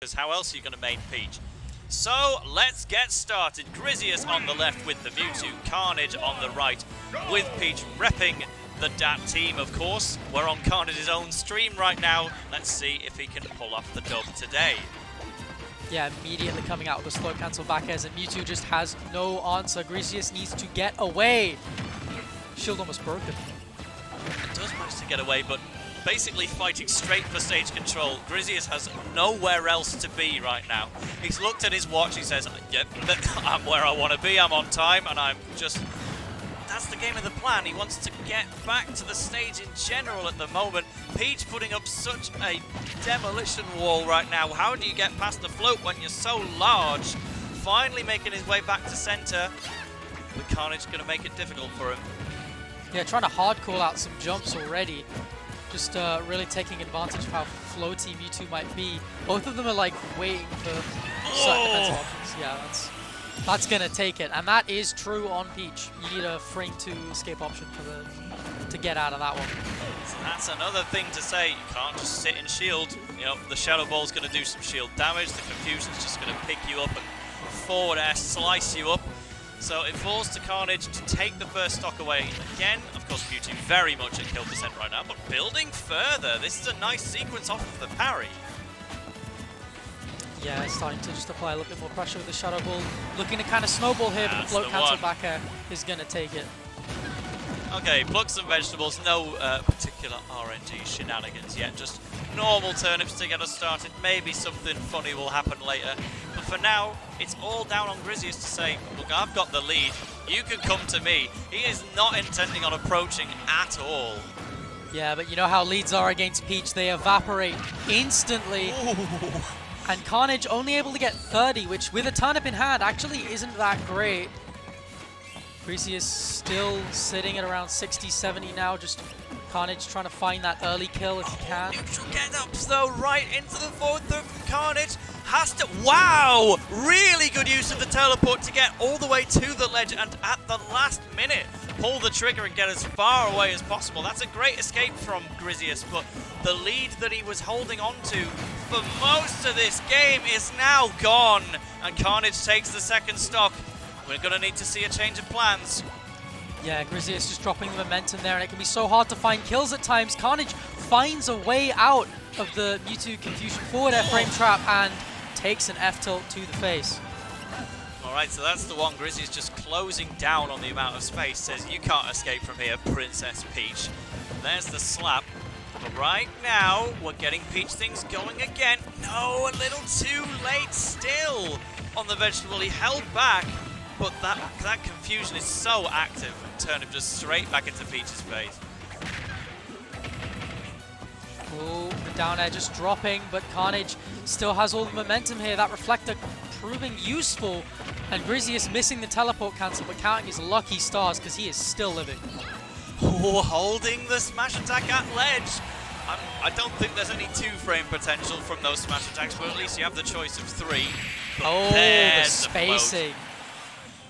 Because how else are you going to main Peach? So let's get started. Griseous on the left with the Mewtwo, Khanage on the right with Peach repping the DAT team, of course. We're on Khanage's own stream right now. Let's see if he can pull off the dub today. Yeah, immediately coming out with the slow cancel back airs, and Mewtwo just has no answer. Griseous needs to get away. Shield almost broken. It does manage to get away, but basically fighting straight for stage control. Griseous has nowhere else to be right now. He's looked at his watch, he says, yep, I'm where I want to be, I'm on time, and I'm just... That's the game of the plan. He wants to get back to the stage in general at the moment. Peach putting up such a demolition wall right now. How do you get past the float when you're so large? Finally making his way back to center. But Khanage going to make it difficult for him. Yeah, trying to hard call out some jumps already. Just really taking advantage of how floaty Mewtwo might be. Both of them are like waiting for certain defensive options. Yeah, that's gonna take it, and that is true on Peach. You need a frame 2 escape option to get out of that one. So that's another thing to say. You can't just sit in shield. You know, the Shadow Ball's going to do some shield damage. The Confusion's just going to pick you up and forward air slice you up. So it falls to Khanage to take the first stock away again. Of course, Mewtwo very much at kill percent right now, but building further. This is a nice sequence off of the parry. Yeah, it's starting to just apply a little bit more pressure with the Shadow Ball. Looking to kind of snowball here, but the float cancel back air is going to take it. Okay, pluck some vegetables. No particular RNG shenanigans yet. Just normal turnips to get us started. Maybe something funny will happen later. But for now, it's all down on Griseous to say, look, I've got the lead. You can come to me. He is not intending on approaching at all. Yeah, but you know how leads are against Peach. They evaporate instantly. Ooh. And Khanage only able to get 30, which with a turnip in hand actually isn't that great. Griseous still sitting at around 60, 70 now. Just Khanage trying to find that early kill if he can. Neutral get-ups though, right into the forward throw from Khanage. Has to, wow! Really good use of the teleport to get all the way to the ledge and at the last minute pull the trigger and get as far away as possible. That's a great escape from Griseous, but the lead that he was holding on to for most of this game is now gone. And Khanage takes the second stock. We're going to need to see a change of plans. Yeah, Griseous just dropping the momentum there, and it can be so hard to find kills at times. Khanage finds a way out of the Mewtwo Confusion forward air frame trap and takes an F-tilt to the face. Alright, so that's the one. Griseous just closing down on the amount of space. Says, you can't escape from here, Princess Peach. There's the slap. But right now, we're getting Peach things going again. No, a little too late still on the vegetable. He held back, but that Confusion is so active. Turnip just straight back into Peach's face. Oh, the down air just dropping, but Khanage still has all the momentum here. That reflector proving useful, and Griseous missing the teleport cancel, but counting his lucky stars because he is still living. Oh, holding the smash attack at ledge. I don't think there's any 2-frame potential from those smash attacks, but at least you have the choice of 3. But oh, the spacing.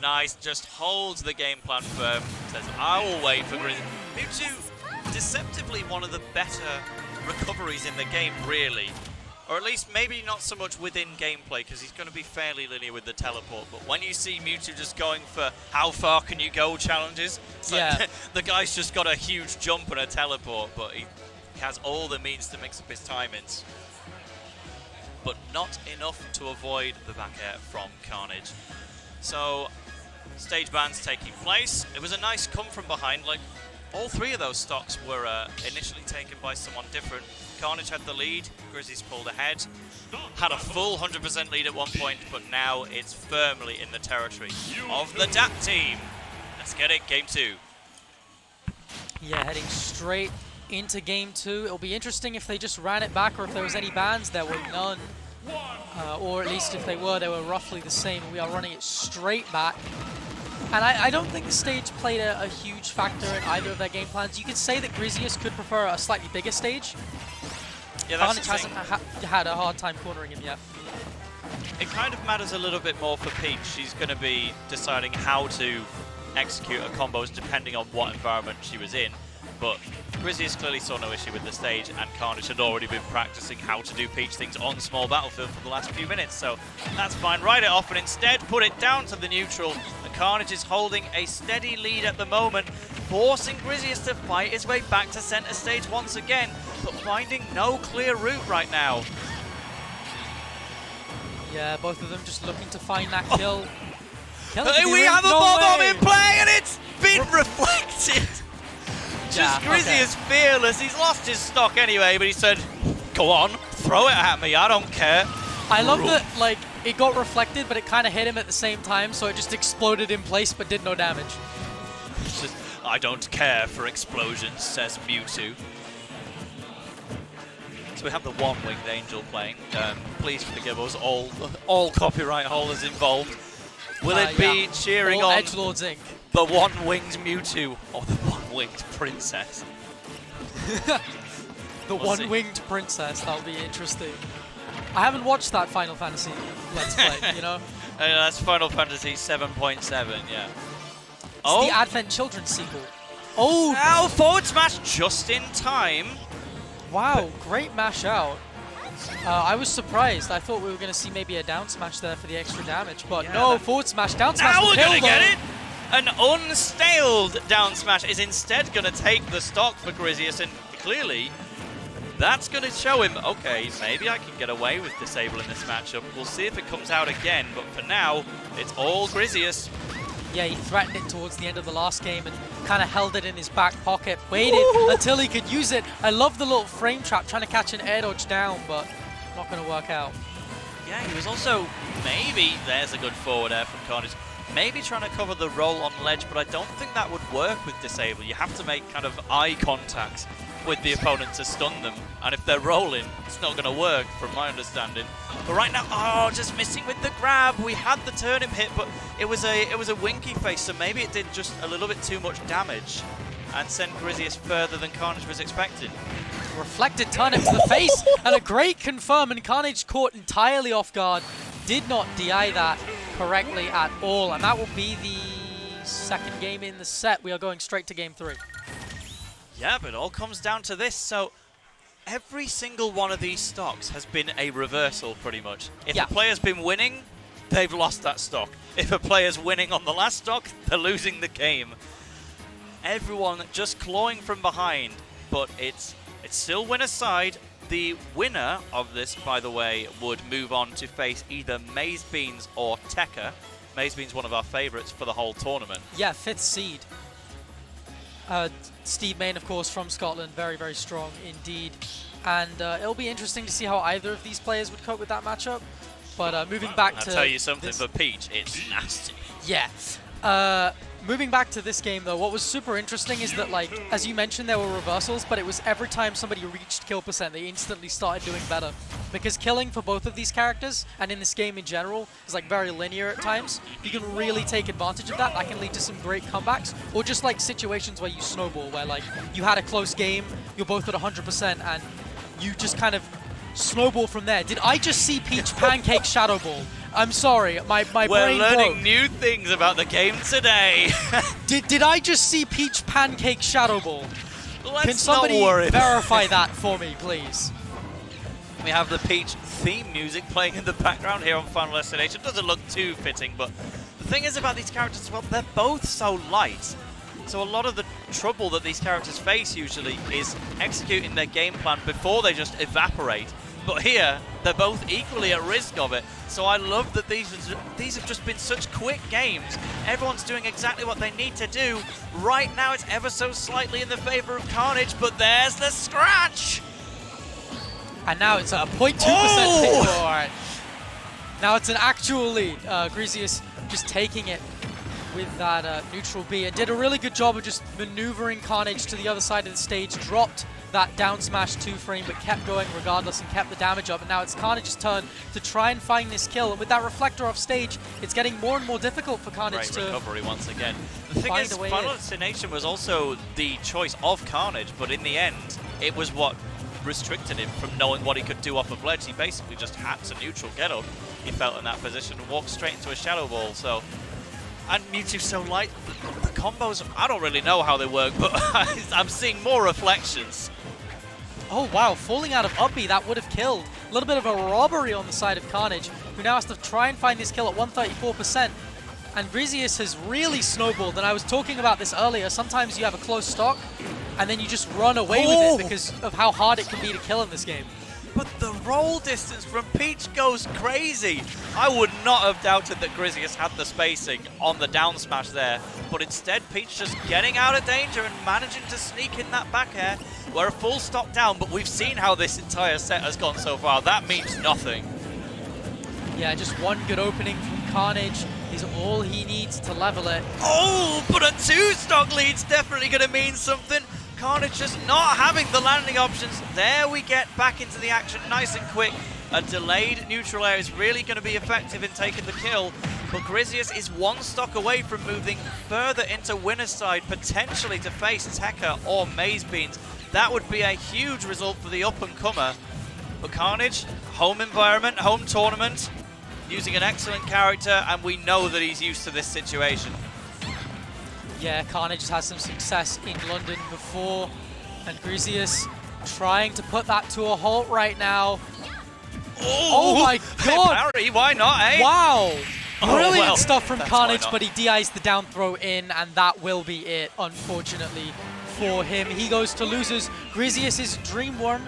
Nice, just holds the game plan firm. Says, I will wait for Griseous. Mewtwo, deceptively one of the better recoveries in the game, really. Or at least maybe not so much within gameplay, because he's going to be fairly linear with the teleport. But when you see Mewtwo just going for how far can you go challenges, it's like the guy's just got a huge jump and a teleport, but he has all the means to mix up his timings. But not enough to avoid the back air from Khanage. So, stage bans taking place. It was a nice come from behind. Like, all 3 of those stocks were initially taken by someone different. Khanage had the lead, Griseous pulled ahead, had a full 100% lead at one point, but now it's firmly in the territory of the DAT team. Let's get it, game 2. Yeah, heading straight into game 2. It'll be interesting if they just ran it back or if there was any bans. There were none. Or at least if they were roughly the same. We are running it straight back. And I don't think the stage played a huge factor in either of their game plans. You could say that Griseous could prefer a slightly bigger stage. Yeah, Khanage hasn't had a hard time cornering him yet. It kind of matters a little bit more for Peach. She's going to be deciding how to execute her combos depending on what environment she was in. but Griseous clearly saw no issue with the stage, and Khanage had already been practicing how to do Peach things on small battlefield for the last few minutes, so that's fine. Write it off and instead put it down to the neutral, and Khanage is holding a steady lead at the moment, forcing Griseous to fight his way back to center stage once again, but finding no clear route right now. Yeah, both of them just looking to find that kill. We have a bomb in play, and it's been reflected. Just Griseous fearless. He's lost his stock anyway, but he said, "Go on, throw it at me. I don't care." I love that, like, it got reflected, but it kind of hit him at the same time, so it just exploded in place, but did no damage. It's just, I don't care for explosions, says Mewtwo. So we have the one-winged Angel playing. Please forgive us, all copyright holders involved. Will it be cheering on Edgelords Inc. the one-winged Mewtwo or the one-winged Princess? The one-winged Princess, that'll be interesting. I haven't watched that Final Fantasy Let's Play, you know? That's Final Fantasy 7.7, yeah. It's the Advent Children's sequel. Oh! Now forward smash just in time. Wow, great mash out. I was surprised. I thought we were going to see maybe a down smash there for the extra damage, but no, forward smash, down smash. Now we're going to get it! An unstaled down smash is instead going to take the stock for Griseous, and clearly that's going to show him, okay, maybe I can get away with disabling this matchup. We'll see if it comes out again, but for now, it's all Griseous. Yeah, he threatened it towards the end of the last game and kind of held it in his back pocket, waited until he could use it. I love the little frame trap, trying to catch an air dodge down, but not going to work out. Yeah, he was also, maybe, there's a good forward air from Khanage, maybe trying to cover the roll on ledge, but I don't think that would work with disable. You have to make kind of eye contact with the opponent to stun them, and if they're rolling, it's not going to work from my understanding. But right now, just missing with the grab. We had the turnip hit, but it was a winky face, so maybe it did just a little bit too much damage and sent Griseous further than Khanage was expecting. Reflected turnip to the face, and a great confirm, and Khanage caught entirely off guard. Did not DI that correctly at all, and that will be the second game in the set. We are going straight to game 3. Yeah, but it all comes down to this. So every single one of these stocks has been a reversal, pretty much. If a player's been winning, they've lost that stock. If a player's winning on the last stock, they're losing the game. Everyone just clawing from behind, but it's still winner's side. The winner of this, by the way, would move on to face either Maze Beans or Tekka. Maze Beans, one of our favourites for the whole tournament. Yeah, 5th seed. Steve Main, of course, from Scotland, very, very strong indeed. And it'll be interesting to see how either of these players would cope with that matchup. But moving back to... I'll tell you something, for Peach, it's nasty. Yeah. Moving back to this game, though, what was super interesting is that, like, as you mentioned, there were reversals, but it was every time somebody reached kill percent, they instantly started doing better. Because killing for both of these characters, and in this game in general, is, like, very linear at times. You can really take advantage of that. That can lead to some great comebacks, or just, like, situations where you snowball, where, like, you had a close game, you're both at 100%, and you just kind of snowball from there. Did I just see Peach pancake Shadow Ball? I'm sorry, my brain broke. We're learning new things about the game today. Did I just see Peach pancake Shadow Ball? Can somebody worry. verify that for me, please? We have the Peach theme music playing in the background here on Final Destination. Doesn't look too fitting, but the thing is about these characters as well, they're both so light. So a lot of the trouble that these characters face usually is executing their game plan before they just evaporate. But here, they're both equally at risk of it. So I love that these have just been such quick games. Everyone's doing exactly what they need to do. Right now, it's ever so slightly in the favor of Khanage, but there's the scratch. And now it's a 0.2% pick. All right. Now it's an actual lead. Griseous just taking it with that neutral B, and did a really good job of just maneuvering Khanage to the other side of the stage, dropped that down smash 2-frame, but kept going regardless and kept the damage up. And now it's Khanage's turn to try and find this kill. And with that reflector off stage, it's getting more and more difficult for Khanage to recovery once again. The thing is, Final Destination was also the choice of Khanage, but in the end, it was what restricted him from knowing what he could do off of ledge. He basically just had to neutral get up. He felt in that position and walked straight into a Shadow Ball. So And Mewtwo so light. The combos, I don't really know how they work, but I'm seeing more reflections. Oh wow, falling out of up B, that would have killed. A little bit of a robbery on the side of Khanage, who now has to try and find this kill at 134%. And Griseous has really snowballed, and I was talking about this earlier. Sometimes you have a close stock, and then you just run away with it because of how hard it can be to kill in this game. But the roll distance from Peach goes crazy. I would not have doubted that Griseous had the spacing on the down smash there, but instead Peach just getting out of danger and managing to sneak in that back air. We're a full stock down, but we've seen how this entire set has gone so far. That means nothing. Yeah, just one good opening from Khanage is all he needs to level it. Oh, but a 2-stock lead's definitely going to mean something. Khanage just not having the landing options. There we get back into the action nice and quick. A delayed neutral air is really going to be effective in taking the kill. But Griseous is 1 stock away from moving further into winner's side, potentially to face Tekka or Maze Beans. That would be a huge result for the up-and-comer. But Khanage, home environment, home tournament, using an excellent character, and we know that he's used to this situation. Yeah, Khanage has had some success in London before, and Griseous trying to put that to a halt right now. Oh my god! Barry, why not, eh? Wow! Brilliant well, stuff from that's why Khanage, not. but he DIs the down throw in, and that will be it, unfortunately, for him. He goes to losers. Griseous' dream run